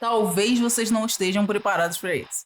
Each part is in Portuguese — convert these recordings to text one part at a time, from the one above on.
Talvez vocês não estejam preparados para isso.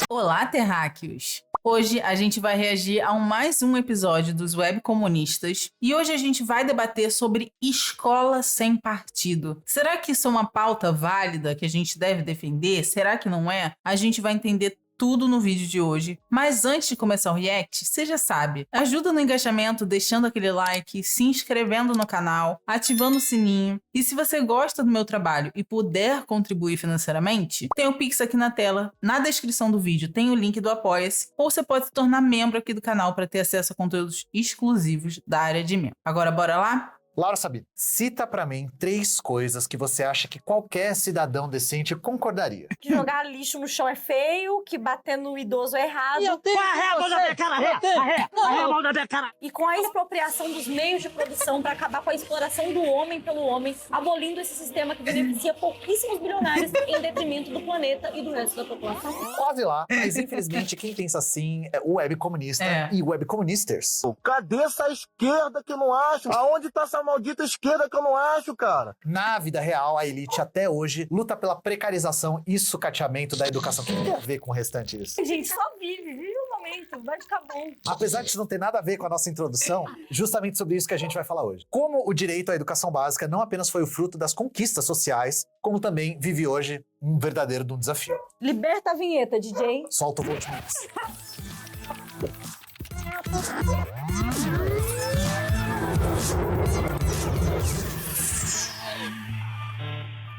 Olá, terráqueos! Hoje a gente vai reagir a mais um episódio dos Web Comunistas e hoje a gente vai debater sobre escola sem partido. Será que isso é uma pauta válida que a gente deve defender? Será que não é? A gente vai entender tudo no vídeo de hoje. Mas antes de começar o react, você já sabe, ajuda no engajamento deixando aquele like, se inscrevendo no canal, ativando o sininho. E se você gosta do meu trabalho e puder contribuir financeiramente, tem o Pix aqui na tela, na descrição do vídeo tem o link do Apoia-se, ou você pode se tornar membro aqui do canal para ter acesso a conteúdos exclusivos da área de membro. Agora bora lá? Laura Sabino, cita pra mim 3 coisas que você acha que qualquer cidadão decente concordaria. Que jogar lixo no chão é feio, que bater no idoso é errado. Eu tenho Arré a mão da minha cara, arré a mão da minha cara. E com a expropriação dos meios de produção para acabar com a exploração do homem pelo homem, abolindo esse sistema que beneficia pouquíssimos bilionários em detrimento do planeta e do resto da população. Quase lá, mas infelizmente quem pensa assim é o web comunista e web comunisters. Cadê essa esquerda que eu não acho? Aonde tá essa maldita esquerda que eu não acho, cara? Na vida real, a elite até hoje luta pela precarização e sucateamento da educação. O que tem a ver com o restante disso? Gente, só vive o momento, vai ficar bom. Apesar disso não ter nada a ver com a nossa introdução, justamente sobre isso que a gente vai falar hoje. Como o direito à educação básica não apenas foi o fruto das conquistas sociais, como também vive hoje um verdadeiro desafio. Liberta a vinheta, DJ. Solta o Volt Mix.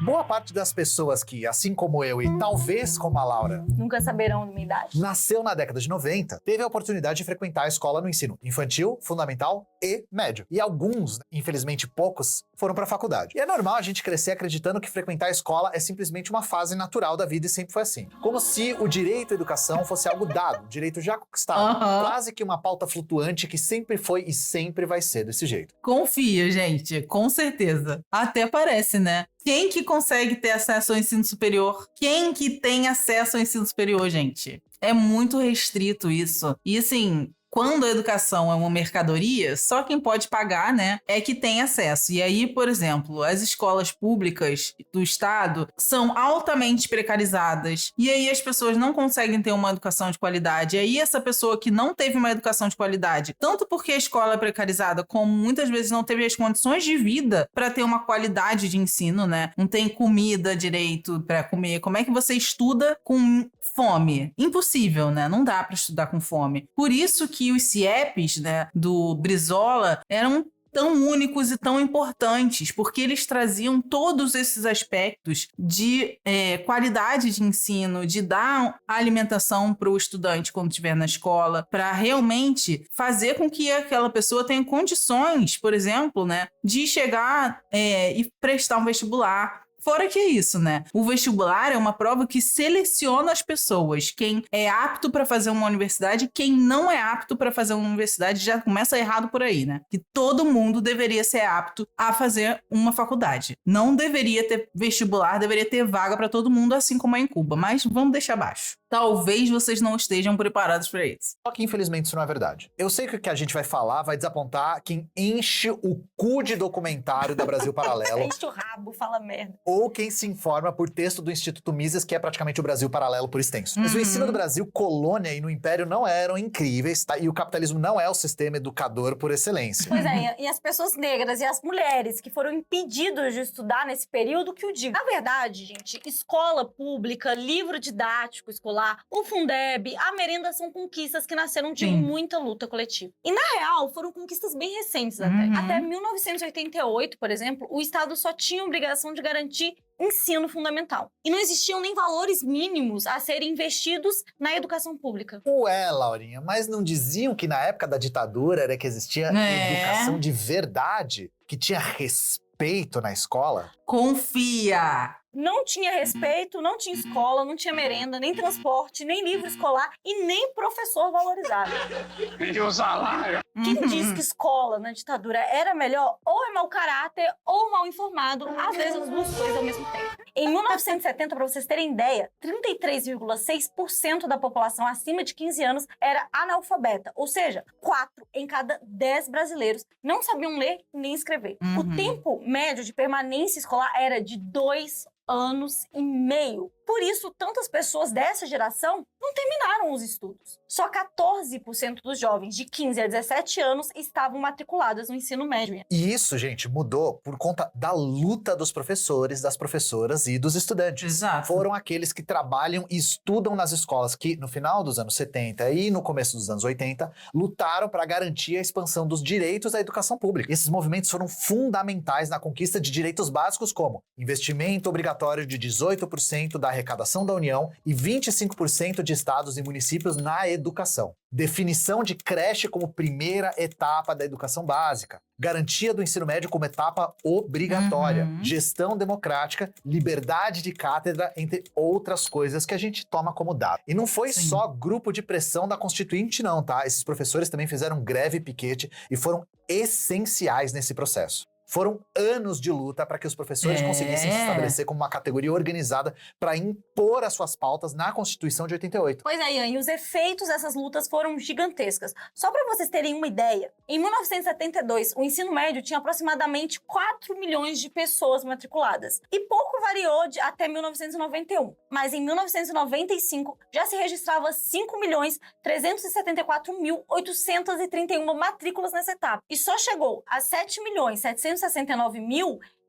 Boa parte das pessoas que, assim como eu e talvez como a Laura, Nunca saberão da minha idade. nasceu na década de 90, teve a oportunidade de frequentar a escola no ensino infantil, fundamental e médio. E alguns, infelizmente poucos, foram para a faculdade. E é normal a gente crescer acreditando que frequentar a escola é simplesmente uma fase natural da vida e sempre foi assim. Como se o direito à educação fosse algo dado, direito já conquistado. Quase que uma pauta flutuante que sempre foi e sempre vai ser desse jeito. Confia, gente, com certeza. Até parece, né? Quem que consegue ter acesso ao ensino superior? Quem que tem acesso ao ensino superior, gente? É muito restrito isso. E assim, quando a educação é uma mercadoria, só quem pode pagar, né, é que tem acesso. E aí, por exemplo, as escolas públicas do estado são altamente precarizadas. E aí as pessoas não conseguem ter uma educação de qualidade. E aí essa pessoa que não teve uma educação de qualidade, tanto porque a escola é precarizada, como muitas vezes não teve as condições de vida para ter uma qualidade de ensino, né? Não tem comida direito para comer. Como é que você estuda com fome? Impossível, né? Não dá para estudar com fome. Por isso que os CIEPs, né, do Brizola eram tão únicos e tão importantes, porque eles traziam todos esses aspectos de qualidade de ensino, de dar alimentação para o estudante quando estiver na escola, para realmente fazer com que aquela pessoa tenha condições, por exemplo, né, de chegar e prestar um vestibular. Fora que é isso, né? O vestibular é uma prova que seleciona as pessoas. Quem é apto para fazer uma universidade, quem não é apto para fazer uma universidade, já começa errado por aí, né? Que todo mundo deveria ser apto a fazer uma faculdade. Não deveria ter vestibular, deveria ter vaga para todo mundo, assim como é em Cuba. Mas vamos deixar abaixo. Talvez vocês não estejam preparados para isso. Só que infelizmente isso não é verdade. Eu sei que o que a gente vai falar vai desapontar quem enche o cu de documentário da Brasil Paralelo. Enche o rabo, fala merda. Ou quem se informa por texto do Instituto Mises, que é praticamente o Brasil Paralelo por extenso. Mas o ensino do Brasil, colônia e no Império não eram incríveis, tá? E o capitalismo não é o sistema educador por excelência. Pois é, e as pessoas negras e as mulheres que foram impedidas de estudar nesse período, que o digo. Na verdade, gente, escola pública, livro didático escolar, o Fundeb, a merenda são conquistas que nasceram de muita luta coletiva. E, na real, foram conquistas bem recentes até. Até 1988, por exemplo, o Estado só tinha obrigação de garantir ensino fundamental. E não existiam nem valores mínimos a serem investidos na educação pública. Ué, Laurinha, mas não diziam que na época da ditadura era que existia educação de verdade? Que tinha respeito na escola? Confia! Não tinha respeito, não tinha escola, não tinha merenda, nem transporte, nem livro escolar e nem professor valorizado. Pediu salário. Quem diz que escola na ditadura era melhor, ou é mau caráter ou mal informado, às vezes as duas coisas ao mesmo tempo. Em 1970, para vocês terem ideia, 33,6% da população acima de 15 anos era analfabeta, ou seja, 4 em cada 10 brasileiros não sabiam ler nem escrever. O tempo médio de permanência escolar era de 2 anos e meio. Por isso, tantas pessoas dessa geração não terminaram os estudos. Só 14% dos jovens de 15 a 17 anos estavam matriculados no ensino médio. E isso, gente, mudou por conta da luta dos professores, das professoras e dos estudantes. Exato. Foram aqueles que trabalham e estudam nas escolas que, no final dos anos 70 e no começo dos anos 80, lutaram para garantir a expansão dos direitos à educação pública. Esses movimentos foram fundamentais na conquista de direitos básicos como investimento obrigatório de 18% da arrecadação da União e 25% de estados e municípios na educação. Definição de creche como primeira etapa da educação básica. Garantia do ensino médio como etapa obrigatória. Gestão democrática, liberdade de cátedra, entre outras coisas que a gente toma como dado. E não foi só grupo de pressão da Constituinte não, tá? Esses professores também fizeram greve e piquete e foram essenciais nesse processo. Foram anos de luta para que os professores conseguissem se estabelecer como uma categoria organizada para impor as suas pautas na Constituição de 88. Pois é, Ian, e os efeitos dessas lutas foram gigantescas. Só para vocês terem uma ideia, em 1972, o ensino médio tinha aproximadamente 4 milhões de pessoas matriculadas. E pouco variou até 1991. Mas em 1995, já se registrava 5.374.831 matrículas nessa etapa. E só chegou a 7.769.000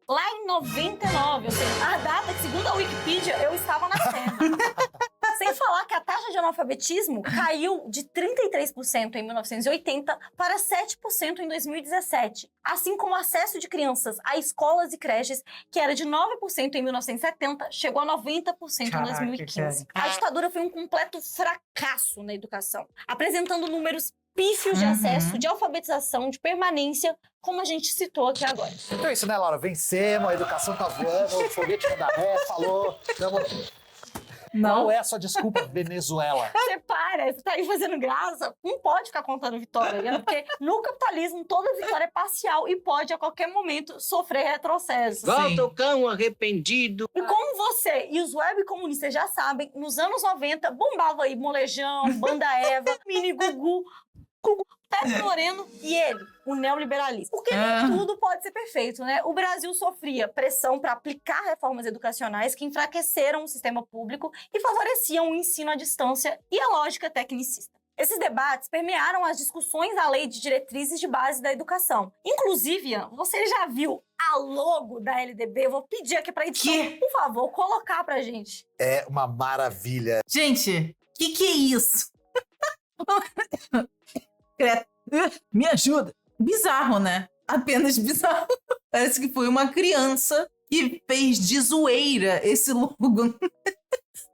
lá em 99, ou seja, a data que, segundo a Wikipedia, eu estava nascendo. Sem falar que a taxa de analfabetismo caiu de 33% em 1980 para 7% em 2017. Assim como o acesso de crianças a escolas e creches, que era de 9% em 1970, chegou a 90% em 2015. A ditadura foi um completo fracasso na educação, apresentando números pífios de acesso, de alfabetização, de permanência, como a gente citou aqui agora. Então é isso, né, Laura? Vencemos, a educação tá voando, o foguete não dá ré, falou. Não é a sua desculpa, Venezuela. Você para, você tá aí fazendo graça. Não pode ficar contando vitória, né? Porque no capitalismo toda vitória é parcial e pode a qualquer momento sofrer retrocesso. Volta o cão arrependido. E como você e os web comunistas já sabem, nos anos 90 bombava aí Molejão, Banda Eva, Mini Gugu, Pedro Moreno e ele, o neoliberalismo. Porque nem tudo pode ser perfeito, né? O Brasil sofria pressão para aplicar reformas educacionais que enfraqueceram o sistema público e favoreciam o ensino à distância e a lógica tecnicista. Esses debates permearam as discussões da Lei de Diretrizes de Base da Educação. Inclusive, Ian, você já viu a logo da LDB? Eu vou pedir aqui para a edição, por favor, colocar pra gente. É uma maravilha. Gente, que é isso? Me ajuda. Bizarro, né? Apenas bizarro. Parece que foi uma criança que fez de zoeira esse logo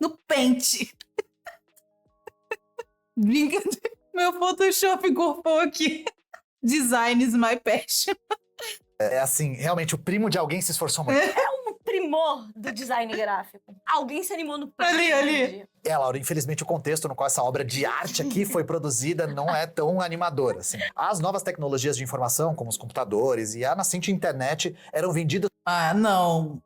no Paint. Brincadeira. Meu Photoshop incorporou aqui. Design is my passion. É assim, realmente, o primo de alguém se esforçou muito. Primor do design gráfico. Alguém se animou no Paint. Ali. Laura, infelizmente o contexto no qual essa obra de arte aqui foi produzida não é tão animador, assim. As novas tecnologias de informação, como os computadores e a nascente internet, eram vendidas... Ah, não,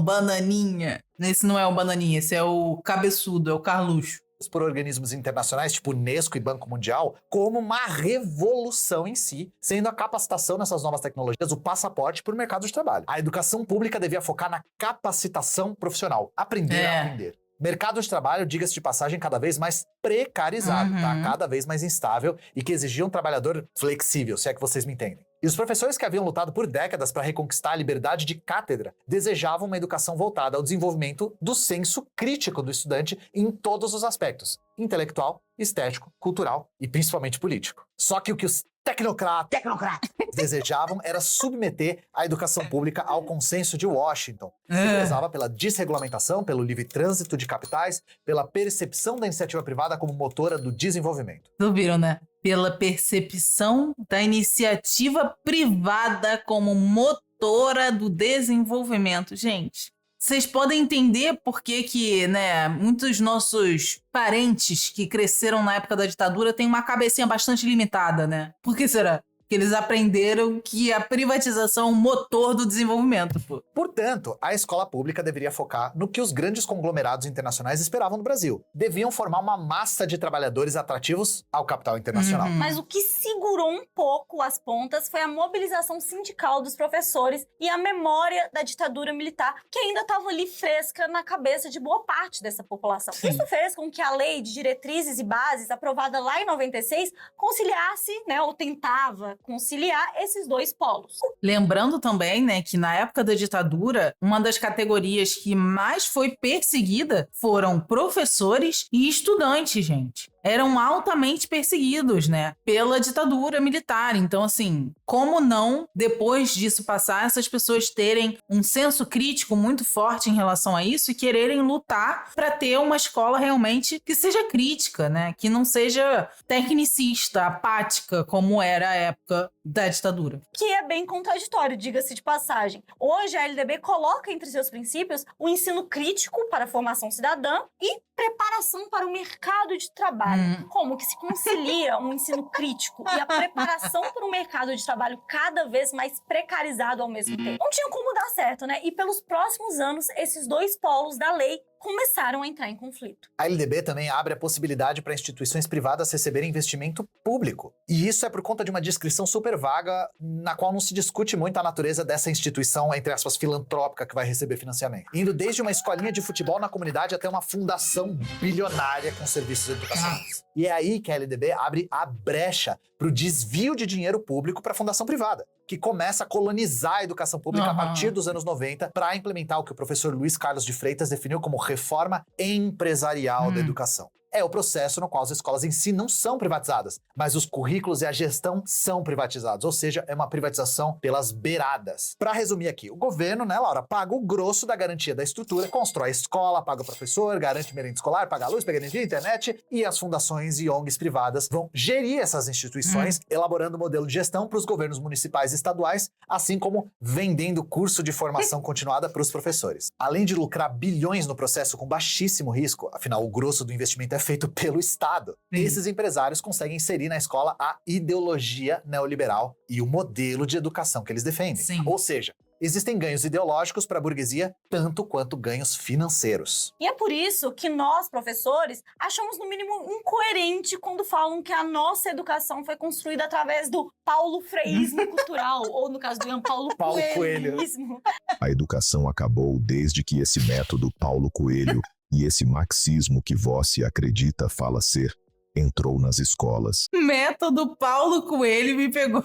bananinha. Esse não é o bananinha, esse é o cabeçudo, é o Carluxo. por organismos internacionais, tipo Unesco e Banco Mundial, como uma revolução em si, sendo a capacitação nessas novas tecnologias o passaporte para o mercado de trabalho. A educação pública devia focar na capacitação profissional, aprender a aprender. Mercado de trabalho, diga-se de passagem, cada vez mais precarizado, tá? Cada vez mais instável e que exigia um trabalhador flexível, se é que vocês me entendem. E os professores que haviam lutado por décadas para reconquistar a liberdade de cátedra desejavam uma educação voltada ao desenvolvimento do senso crítico do estudante em todos os aspectos: intelectual, estético, cultural e principalmente político. Só que o que os tecnocratas desejavam era submeter a educação pública ao consenso de Washington, que prezava pela desregulamentação, pelo livre trânsito de capitais, pela percepção da iniciativa privada como motora do desenvolvimento. Ouviram, né? Pela percepção da iniciativa privada como motora do desenvolvimento. Gente, vocês podem entender por que, né, muitos nossos parentes que cresceram na época da ditadura têm uma cabecinha bastante limitada, né? Por que será? Que eles aprenderam que a privatização é o motor do desenvolvimento, pô. Portanto, a escola pública deveria focar no que os grandes conglomerados internacionais esperavam do Brasil. Deviam formar uma massa de trabalhadores atrativos ao capital internacional. Mas o que segurou um pouco as pontas foi a mobilização sindical dos professores e a memória da ditadura militar, que ainda estava ali fresca na cabeça de boa parte dessa população. Sim. Isso fez com que a Lei de Diretrizes e Bases, aprovada lá em 96, conciliasse, né, ou tentava conciliar esses dois polos. Lembrando também, né, que na época da ditadura, uma das categorias que mais foi perseguida foram professores e estudantes, gente. Eram altamente perseguidos, né, pela ditadura militar. Então, assim, como não, depois disso passar, essas pessoas terem um senso crítico muito forte em relação a isso e quererem lutar para ter uma escola realmente que seja crítica, né, que não seja tecnicista, apática, como era a época da ditadura. Que é bem contraditório, diga-se de passagem. Hoje, a LDB coloca entre seus princípios o ensino crítico para a formação cidadã e preparação para o mercado de trabalho. Como que se concilia um ensino crítico e a preparação para um mercado de trabalho cada vez mais precarizado ao mesmo tempo? Não tinha como dar certo, né? E pelos próximos anos, esses dois polos da lei começaram a entrar em conflito. A LDB também abre a possibilidade para instituições privadas receberem investimento público. E isso é por conta de uma descrição super vaga, na qual não se discute muito a natureza dessa instituição, entre aspas, filantrópica que vai receber financiamento. Indo desde uma escolinha de futebol na comunidade até uma fundação bilionária com serviços educacionais. E é aí que a LDB abre a brecha para o desvio de dinheiro público para a fundação privada, que começa a colonizar a educação pública a partir dos anos 90 para implementar o que o professor Luiz Carlos de Freitas definiu como reforma empresarial da educação. É o processo no qual as escolas em si não são privatizadas, mas os currículos e a gestão são privatizados, ou seja, é uma privatização pelas beiradas. Para resumir aqui, o governo, né, Laura, paga o grosso da garantia da estrutura, constrói a escola, paga o professor, garante merenda escolar, paga a luz, paga a energia, internet, e as fundações e ONGs privadas vão gerir essas instituições, elaborando modelo de gestão para os governos municipais e estaduais, assim como vendendo curso de formação continuada para os professores. Além de lucrar bilhões no processo com baixíssimo risco, afinal o grosso do investimento é feito pelo Estado. Esses empresários conseguem inserir na escola a ideologia neoliberal e o modelo de educação que eles defendem. Ou seja, existem ganhos ideológicos para a burguesia, tanto quanto ganhos financeiros. E é por isso que nós, professores, achamos no mínimo incoerente quando falam que a nossa educação foi construída através do Paulo Freirismo cultural, ou no caso do Ian Paulo Coelhismo. A educação acabou desde que esse método Paulo Coelho e esse marxismo que vós se acredita fala ser, entrou nas escolas. Método Paulo Coelho me pegou.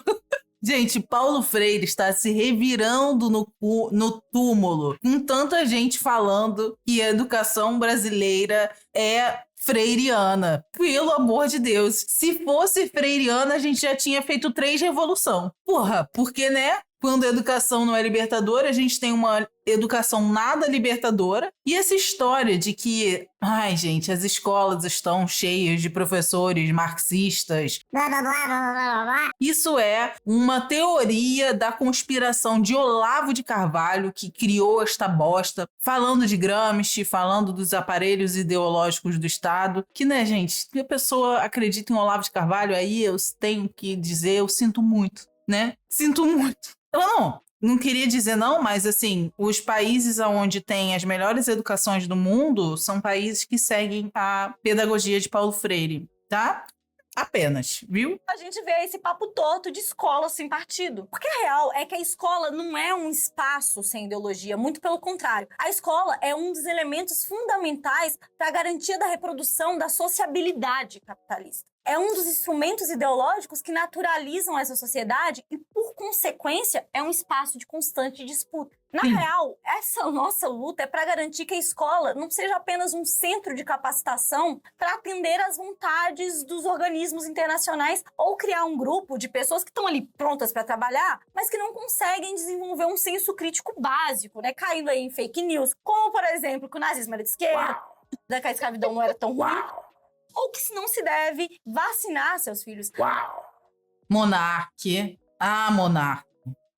Gente, Paulo Freire está se revirando no túmulo, com tanta gente falando que a educação brasileira é freiriana. Pelo amor de Deus, se fosse freiriana, a gente já tinha feito 3 revoluções. Porra, porque, né? Quando a educação não é libertadora, a gente tem uma educação nada libertadora. E essa história de que, ai, gente, as escolas estão cheias de professores marxistas. Blá, blá, blá, blá, blá, blá. Isso é uma teoria da conspiração de Olavo de Carvalho, que criou esta bosta, falando de Gramsci, falando dos aparelhos ideológicos do Estado. Que, né, gente, se a pessoa acredita em Olavo de Carvalho, aí eu tenho que dizer, eu sinto muito, né? Sinto muito. Não queria dizer não, mas assim, os países onde tem as melhores educações do mundo são países que seguem a pedagogia de Paulo Freire, tá? Apenas, viu? A gente vê esse papo torto de escola sem partido. Porque a real é que a escola não é um espaço sem ideologia, muito pelo contrário. A escola é um dos elementos fundamentais para a garantia da reprodução da sociabilidade capitalista. É um dos instrumentos ideológicos que naturalizam essa sociedade e, por consequência, é um espaço de constante disputa. Na real, essa nossa luta é para garantir que a escola não seja apenas um centro de capacitação para atender às vontades dos organismos internacionais ou criar um grupo de pessoas que estão ali prontas para trabalhar, mas que não conseguem desenvolver um senso crítico básico, né? Caindo aí em fake news, como, por exemplo, que o nazismo era de esquerda, que a escravidão não era tão ruim, ou que não se deve vacinar seus filhos. Monarque. Ah, Monarque.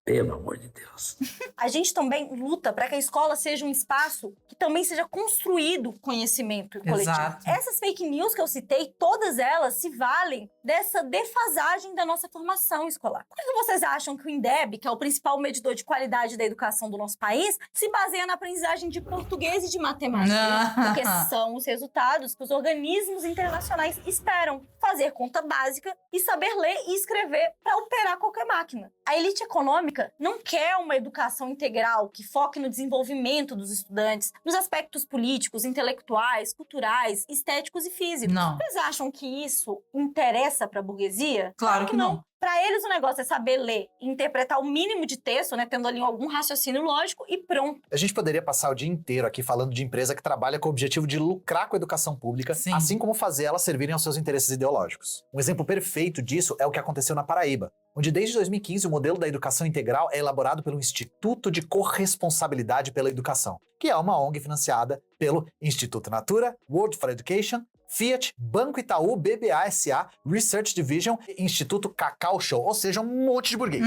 Pelo amor de Deus. A gente também luta para que a escola seja um espaço que também seja construído conhecimento coletivo. Exato. Essas fake news que eu citei, todas elas se valem dessa defasagem da nossa formação escolar. Por que vocês acham que o INDEB, que é o principal medidor de qualidade da educação do nosso país, se baseia na aprendizagem de português e de matemática? Porque são os resultados que os organismos internacionais esperam. Fazer conta básica e saber ler e escrever para operar qualquer máquina. A elite econômica não quer uma educação integral que foque no desenvolvimento dos estudantes, nos aspectos políticos, intelectuais, culturais, estéticos e físicos. Não. Vocês acham que isso interessa para a burguesia? Claro que não. Para eles, o negócio é saber ler e interpretar o mínimo de texto, né, tendo ali algum raciocínio lógico e pronto. A gente poderia passar o dia inteiro aqui falando de empresa que trabalha com o objetivo de lucrar com a educação pública, Sim. assim como fazer elas servirem aos seus interesses ideológicos. Um exemplo perfeito disso é o que aconteceu na Paraíba, onde desde 2015 o modelo da educação integral é elaborado pelo Instituto de Corresponsabilidade pela Educação, que é uma ONG financiada pelo Instituto Natura, World for Education, Fiat, Banco Itaú, BBA SA, Research Division e Instituto Cacau Show, ou seja, um monte de burguês.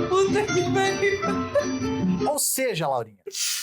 Puta que pariu. Ou seja, Laurinha,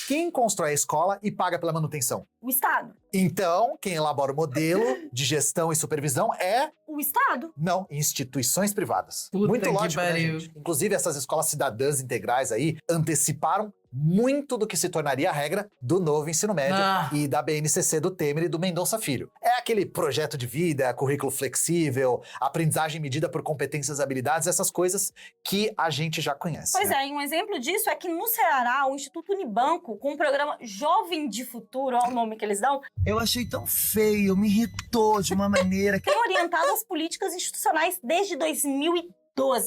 quem constrói a escola e paga pela manutenção? O Estado. Então, quem elabora o modelo de gestão e supervisão é... O Estado. Não, instituições privadas. Puta Muito que lógico, né, pariu. gente? Inclusive, essas escolas cidadãs integrais aí anteciparam muito do que se tornaria a regra do novo ensino médio e da BNCC do Temer e do Mendonça Filho. É aquele projeto de vida, currículo flexível, aprendizagem medida por competências e habilidades, essas coisas que a gente já conhece. Pois né? é, e um exemplo disso é que no Ceará, o Instituto Unibanco, com o programa Jovem de Futuro, olha o nome que eles dão, Eu achei tão feio, me irritou de uma maneira que... tem orientado as políticas institucionais desde 2012.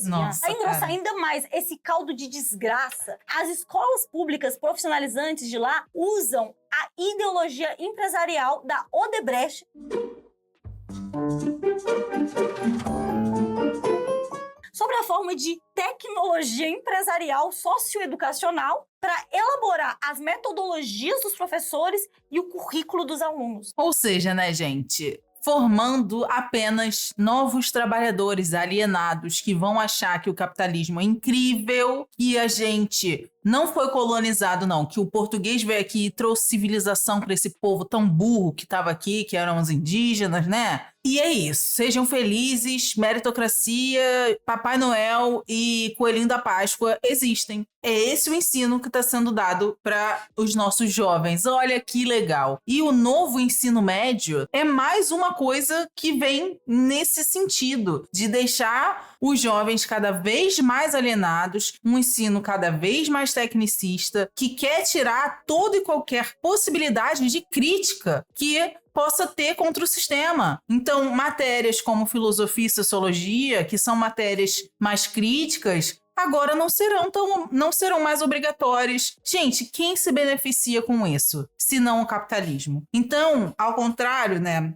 Nossa, Pra engrossar cara. ainda mais esse caldo de desgraça, as escolas públicas profissionalizantes de lá usam a ideologia empresarial da Odebrecht sobre a forma de tecnologia empresarial socioeducacional para elaborar as metodologias dos professores e o currículo dos alunos. Ou seja, né, gente? Formando apenas novos trabalhadores alienados que vão achar que o capitalismo é incrível, que a gente não foi colonizado, não, que o português veio aqui e trouxe civilização para esse povo tão burro que estava aqui, que eram os indígenas, né? E é isso. Sejam felizes, meritocracia, Papai Noel e Coelhinho da Páscoa existem. É esse o ensino que está sendo dado para os nossos jovens. Olha que legal. E o novo ensino médio é mais uma coisa que vem nesse sentido, de deixar os jovens cada vez mais alienados, um ensino cada vez mais tecnicista, que quer tirar toda e qualquer possibilidade de crítica que possa ter contra o sistema. Então, matérias como filosofia e sociologia, que são matérias mais críticas, agora não serão mais obrigatórias. Gente, quem se beneficia com isso? Se não o capitalismo. Então, ao contrário, né?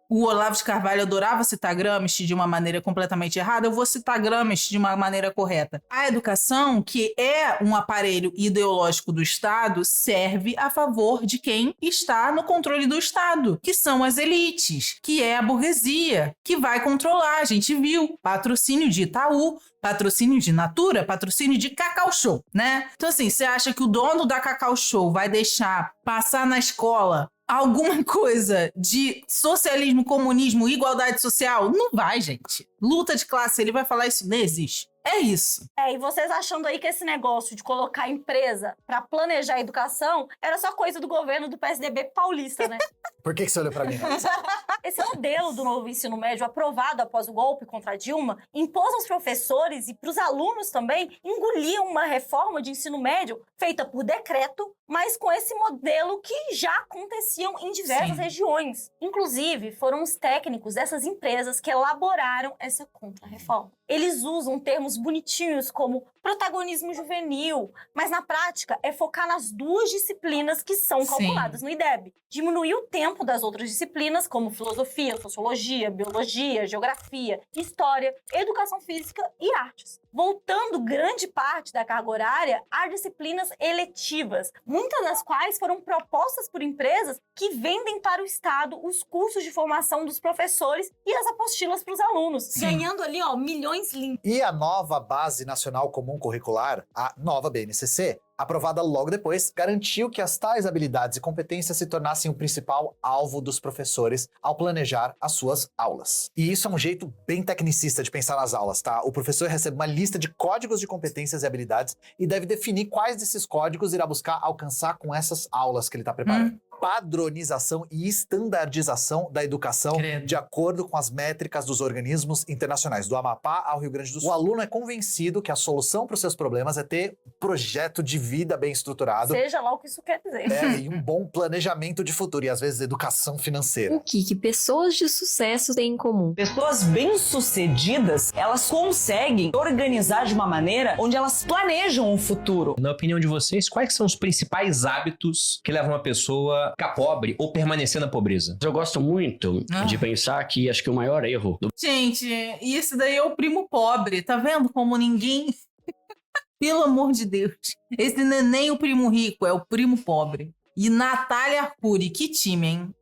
O Olavo de Carvalho adorava citar Gramsci de uma maneira completamente errada, eu vou citar Gramsci de uma maneira correta. A educação, que é um aparelho ideológico do Estado, serve a favor de quem está no controle do Estado, que são as elites, que é a burguesia, que vai controlar. A gente viu patrocínio de Itaú, patrocínio de Natura, patrocínio de Cacau Show, né? Então, assim, você acha que o dono da Cacau Show vai deixar passar na escola alguma coisa de socialismo, comunismo, igualdade social? Não vai, gente. Luta de classe, ele vai falar isso? Não existe. É isso. E vocês achando aí que esse negócio de colocar empresa para planejar a educação era só coisa do governo do PSDB paulista, né? Por que você olhou pra mim? Esse modelo do novo ensino médio, aprovado após o golpe contra Dilma, impôs aos professores e para os alunos também engolir uma reforma de ensino médio feita por decreto, mas com esse modelo que já aconteciam em diversas regiões. Inclusive, foram os técnicos dessas empresas que elaboraram essa contra-reforma. Eles usam termos nomes bonitinhos como protagonismo juvenil, mas na prática é focar nas 2 disciplinas que são calculadas no IDEB. Diminuir o tempo das outras disciplinas, como filosofia, sociologia, biologia, geografia, história, educação física e artes. Voltando grande parte da carga horária a disciplinas eletivas, muitas das quais foram propostas por empresas que vendem para o Estado os cursos de formação dos professores e as apostilas para os alunos, ganhando ali, milhões limpos. E a nova Base Nacional Comum Curricular, a nova BNCC, aprovada logo depois, garantiu que as tais habilidades e competências se tornassem o principal alvo dos professores ao planejar as suas aulas. E isso é um jeito bem tecnicista de pensar nas aulas, tá? O professor recebe uma lista de códigos de competências e habilidades e deve definir quais desses códigos irá buscar alcançar com essas aulas que ele está preparando. Padronização e estandardização da educação de acordo com as métricas dos organismos internacionais, do Amapá ao Rio Grande do Sul. O aluno é convencido que a solução para os seus problemas é ter um projeto de vida bem estruturado. Seja lá o que isso quer dizer. E um bom planejamento de futuro, e às vezes educação financeira. O que pessoas de sucesso têm em comum? Pessoas bem-sucedidas, elas conseguem organizar de uma maneira onde elas planejam o futuro. Na opinião de vocês, quais são os principais hábitos que levam uma pessoa a ficar pobre ou permanecer na pobreza? Eu gosto muito de pensar que acho que o maior erro do... Gente, isso daí é o primo pobre. Tá vendo como ninguém... Pelo amor de Deus. Esse não é nem o primo rico, é o primo pobre. E Natália Arcuri, que time, hein?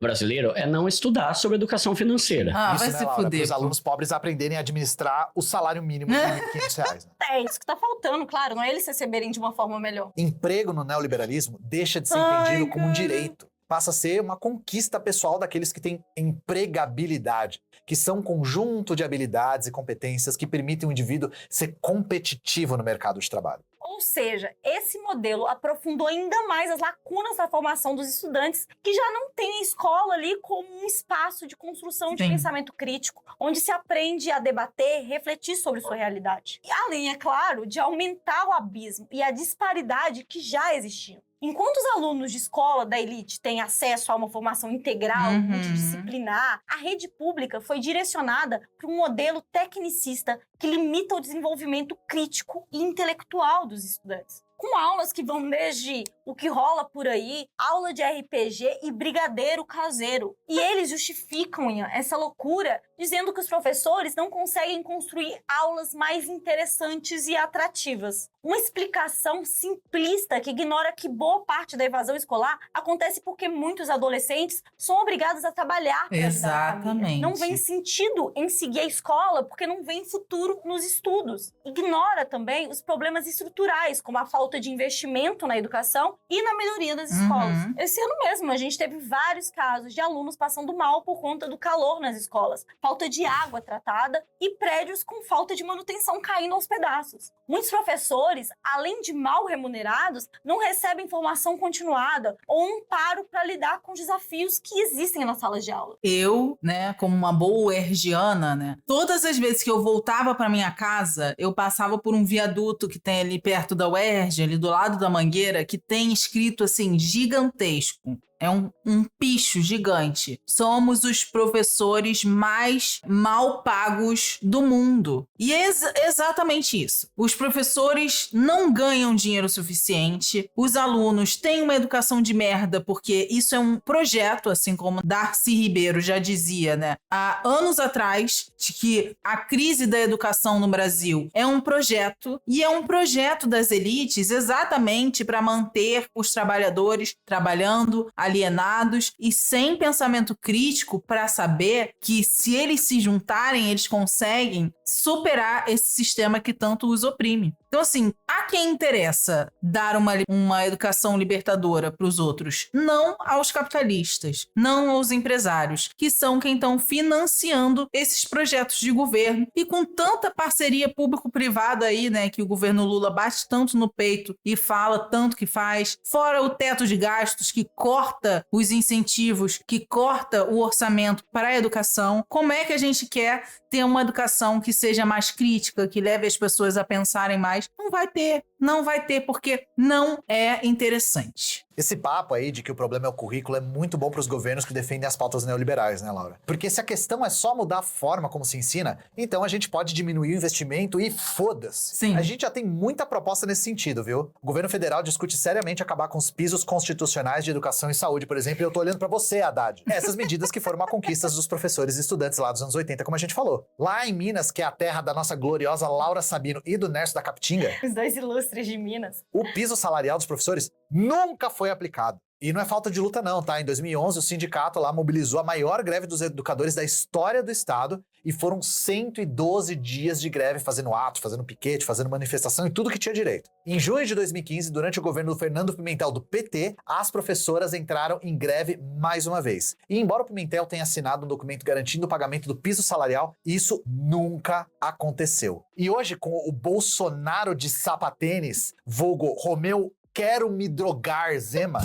brasileiro é não estudar sobre educação financeira. Isso, vai né, se Laura? fuder. Para os alunos pobres aprenderem a administrar o salário mínimo de R$1.500. Né? É isso que tá faltando, claro, não é eles receberem de uma forma melhor. Emprego no neoliberalismo deixa de ser entendido como um direito. Passa a ser uma conquista pessoal daqueles que têm empregabilidade, que são um conjunto de habilidades e competências que permitem o indivíduo ser competitivo no mercado de trabalho. Ou seja, esse modelo aprofundou ainda mais as lacunas da formação dos estudantes que já não têm a escola ali como um espaço de construção de pensamento crítico, onde se aprende a debater, refletir sobre sua realidade. E além, é claro, de aumentar o abismo e a disparidade que já existiam. Enquanto os alunos de escola da elite têm acesso a uma formação integral, multidisciplinar, a rede pública foi direcionada para um modelo tecnicista que limita o desenvolvimento crítico e intelectual dos estudantes. Com aulas que vão desde o que rola por aí, aula de RPG e brigadeiro caseiro. E eles justificam essa loucura dizendo que os professores não conseguem construir aulas mais interessantes e atrativas. Uma explicação simplista que ignora que boa parte da evasão escolar acontece porque muitos adolescentes são obrigados a trabalhar para ajudar a família. Não vem sentido em seguir a escola porque não vem futuro nos estudos. Ignora também os problemas estruturais, como a falta de investimento na educação e na melhoria das escolas. Esse ano mesmo, a gente teve vários casos de alunos passando mal por conta do calor nas escolas, falta de água tratada e prédios com falta de manutenção caindo aos pedaços. Muitos professores, além de mal remunerados, não recebem formação continuada ou um amparo para lidar com os desafios que existem nas salas de aula. Eu, né, como uma boa UERJiana, né, todas as vezes que eu voltava para minha casa, eu passava por um viaduto que tem ali perto da UERJ, ali do lado da Mangueira, que tem escrito assim, gigantesco. É um picho gigante. Somos os professores mais mal pagos do mundo. E é exatamente isso. Os professores não ganham dinheiro suficiente. Os alunos têm uma educação de merda, porque isso é um projeto, assim como Darcy Ribeiro já dizia, né? Há anos atrás, de que a crise da educação no Brasil é um projeto, e é um projeto das elites exatamente para manter os trabalhadores trabalhando, alienados e sem pensamento crítico para saber que se eles se juntarem, eles conseguem superar esse sistema que tanto os oprime. Então, assim, a quem interessa dar uma educação libertadora para os outros? Não aos capitalistas, não aos empresários, que são quem estão financiando esses projetos de governo. E com tanta parceria público-privada aí, né, que o governo Lula bate tanto no peito e fala tanto que faz, fora o teto de gastos que corta os incentivos, que corta o orçamento para a educação, como é que a gente quer ter uma educação que seja mais crítica, que leve as pessoas a pensarem mais? Não vai ter. Não vai ter, porque não é interessante. Esse papo aí de que o problema é o currículo é muito bom para os governos que defendem as pautas neoliberais, né, Laura? Porque se a questão é só mudar a forma como se ensina, então a gente pode diminuir o investimento e foda-se. Sim. A gente já tem muita proposta nesse sentido, viu? O governo federal discute seriamente acabar com os pisos constitucionais de educação e saúde, por exemplo, e eu tô olhando para você, Haddad. Essas medidas que foram uma conquista dos professores e estudantes lá dos anos 80, como a gente falou. Lá em Minas, que é a terra da nossa gloriosa Laura Sabino e do Nerso da Capitinga, Os dois ilustres de Minas. o piso salarial dos professores nunca foi aplicado. E não é falta de luta não, tá? Em 2011, o sindicato lá mobilizou a maior greve dos educadores da história do estado e foram 112 dias de greve fazendo ato, fazendo piquete, fazendo manifestação e tudo que tinha direito. Em junho de 2015, durante o governo do Fernando Pimentel do PT, as professoras entraram em greve mais uma vez. E embora o Pimentel tenha assinado um documento garantindo o pagamento do piso salarial, isso nunca aconteceu. E hoje, com o Bolsonaro de sapatênis, vulgo Romeu Quero Me Drogar Zema,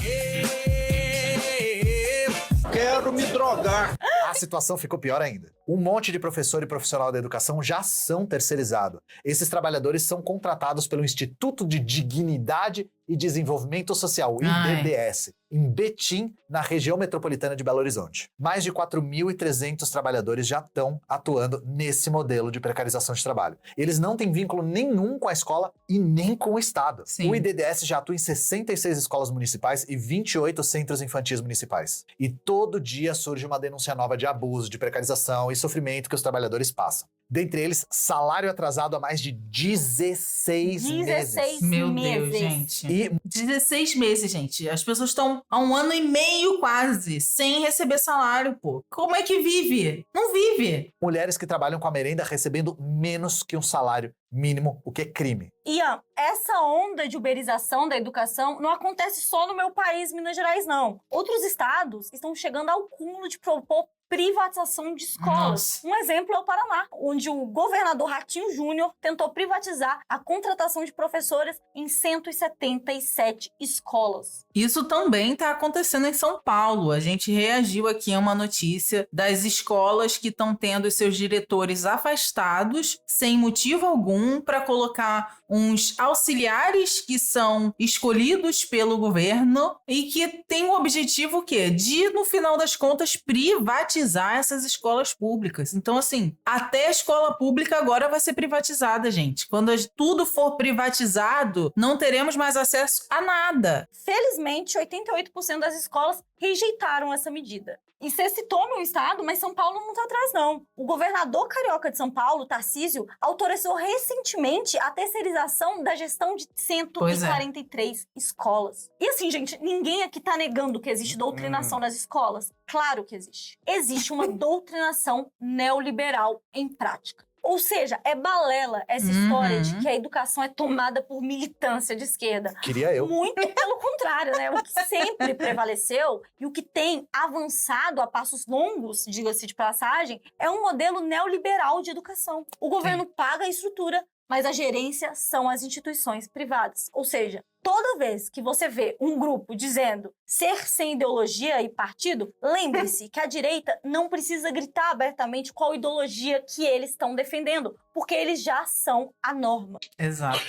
Quero me drogar. a situação ficou pior ainda. Um monte de professor e profissional da educação já são terceirizados. Esses trabalhadores são contratados pelo Instituto de Dignidade e Desenvolvimento Social, o IDDS, em Betim, na região metropolitana de Belo Horizonte. Mais de 4.300 trabalhadores já estão atuando nesse modelo de precarização de trabalho. Eles não têm vínculo nenhum com a escola e nem com o Estado. Sim. O IDDS já atua em 66 escolas municipais e 28 centros infantis municipais. E todo dia surge uma denúncia nova de abuso, de precarização e sofrimento que os trabalhadores passam. Dentre eles, salário atrasado há mais de 16 meses. Meu meses. Deus, gente. E 16 meses, gente. As pessoas estão há 1 ano e meio quase sem receber salário, pô. Como é que vive? Não vive. mulheres que trabalham com a merenda recebendo menos que um salário mínimo, o que é crime. Ian, essa onda de uberização da educação não acontece só no meu país, Minas Gerais, não. Outros estados estão chegando ao cúmulo de propor privatização de escolas. Nossa. Um exemplo é o Paraná, onde o governador Ratinho Júnior tentou privatizar a contratação de professores em 177 escolas. Isso também está acontecendo em São Paulo. A gente reagiu aqui a uma notícia das escolas que estão tendo seus diretores afastados sem motivo algum para colocar uns auxiliares que são escolhidos pelo governo e que tem o objetivo o quê? De, no final das contas, privatizar essas escolas públicas. Então, assim, até a escola pública agora vai ser privatizada, gente. Quando tudo for privatizado, não teremos mais acesso a nada. Felizmente, 88% das escolas rejeitaram essa medida. E você citou meu estado, mas São Paulo não está atrás, não. O governador carioca de São Paulo, Tarcísio, autorizou recentemente a terceirização da gestão de 143 escolas. E assim, gente, ninguém aqui está negando que existe doutrinação nas escolas. Claro que existe. Existe uma doutrinação neoliberal em prática. Ou seja, é balela essa história de que a educação é tomada por militância de esquerda. Queria eu. Muito pelo contrário, né? O que sempre prevaleceu e o que tem avançado a passos longos, diga-se de passagem, é um modelo neoliberal de educação. O governo paga a estrutura, mas a gerência são as instituições privadas. Ou seja, toda vez que você vê um grupo dizendo ser sem ideologia e partido, lembre-se que a direita não precisa gritar abertamente qual ideologia que eles estão defendendo, porque eles já são a norma. Exato.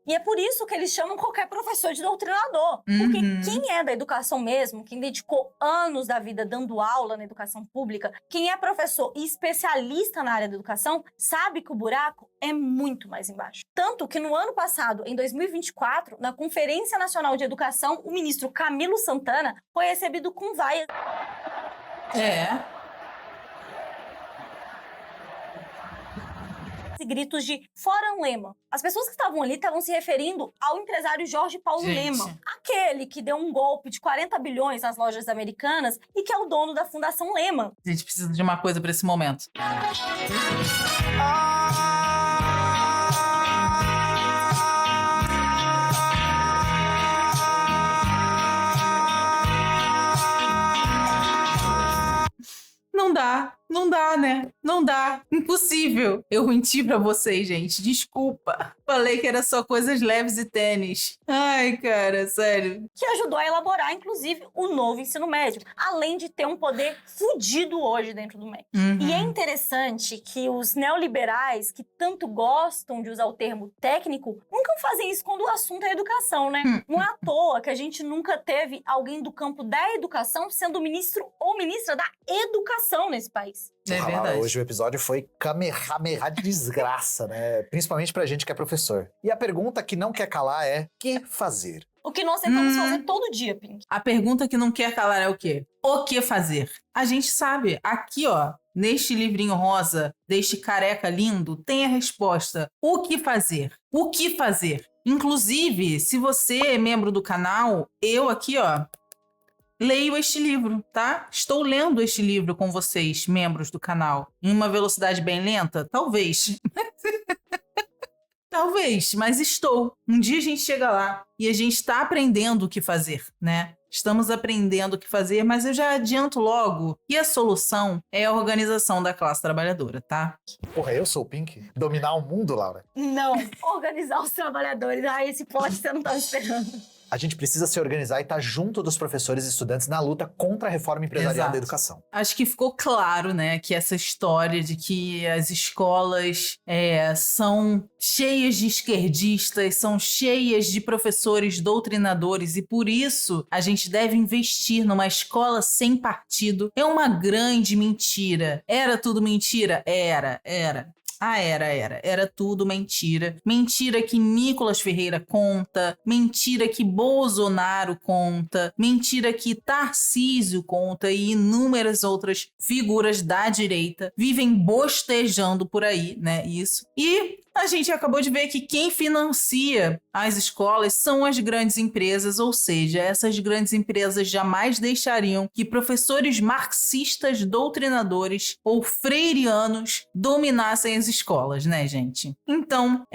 E é por isso que eles chamam qualquer professor de doutrinador. Porque quem é da educação mesmo, quem dedicou anos da vida dando aula na educação pública, quem é professor e especialista na área da educação, sabe que o buraco é muito mais embaixo. Tanto que no ano passado, em 2024, na Conferência Nacional de Educação, o ministro Camilo Santana foi recebido com vaias. E gritos de fora Lema. As pessoas que estavam ali estavam se referindo ao empresário Jorge Paulo Lema, aquele que deu um golpe de 40 bilhões nas lojas americanas e que é o dono da Fundação Lema. A gente precisa de uma coisa para esse momento. Não dá. Não dá, né? Não dá. Impossível. Eu menti pra vocês, gente. Desculpa. Falei que era só coisas leves e tênis. Ai, cara, sério. Que ajudou a elaborar, inclusive, o novo ensino médio, além de ter um poder fudido hoje dentro do MEC. E é interessante que os neoliberais, que tanto gostam de usar o termo técnico, nunca fazem isso quando o assunto é educação, né? Não é à toa que a gente nunca teve alguém do campo da educação sendo ministro ou ministra da educação nesse país. É verdade. Hoje o episódio foi Kamehameha de desgraça, né? Principalmente pra gente que é professor. E a pergunta que não quer calar é: que fazer? O que nós tentamos fazer todo dia, Pink. A pergunta que não quer calar é o quê? O que fazer? A gente sabe. Aqui, ó, neste livrinho rosa, deste careca lindo, tem a resposta. O que fazer? O que fazer? Inclusive, se você é membro do canal, eu aqui, ó, leio este livro, tá? Estou lendo este livro com vocês, membros do canal. Em uma velocidade bem lenta? Talvez. Talvez, mas estou. Um dia a gente chega lá e a gente está aprendendo o que fazer, né? Estamos aprendendo o que fazer, mas eu já adianto logo que a solução é a organização da classe trabalhadora, tá? Porra, eu sou o Pink? Dominar o mundo, Laura? Não, organizar os trabalhadores. Ah, esse plot você não estava esperando. A gente precisa se organizar e estar junto dos professores e estudantes na luta contra a reforma empresarial Exato. da educação. Acho que ficou claro, né, que essa história de que as escolas são cheias de esquerdistas, são cheias de professores doutrinadores e por isso a gente deve investir numa escola sem partido é uma grande mentira. Era tudo mentira? Era. Era tudo mentira. Mentira que Nicolas Ferreira conta, mentira que Bolsonaro conta, mentira que Tarcísio conta e inúmeras outras figuras da direita vivem bostejando por aí, né? Isso. E a gente acabou de ver que quem financia as escolas são as grandes empresas, ou seja, essas grandes empresas jamais deixariam que professores marxistas, doutrinadores ou freirianos dominassem as escolas, né, gente? Então,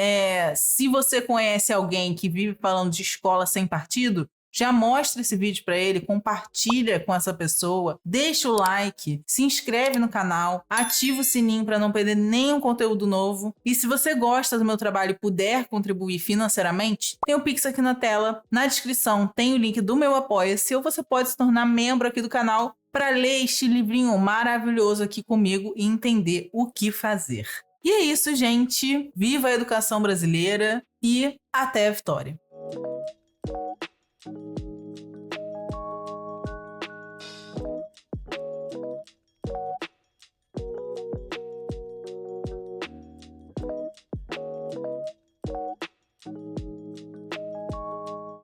se você conhece alguém que vive falando de escola sem partido, já mostra esse vídeo para ele, compartilha com essa pessoa, deixa o like, se inscreve no canal, ativa o sininho para não perder nenhum conteúdo novo. E se você gosta do meu trabalho e puder contribuir financeiramente, tem o Pix aqui na tela, na descrição tem o link do meu Apoia-se ou você pode se tornar membro aqui do canal para ler este livrinho maravilhoso aqui comigo e entender o que fazer. E é isso, gente. Viva a educação brasileira e até a vitória!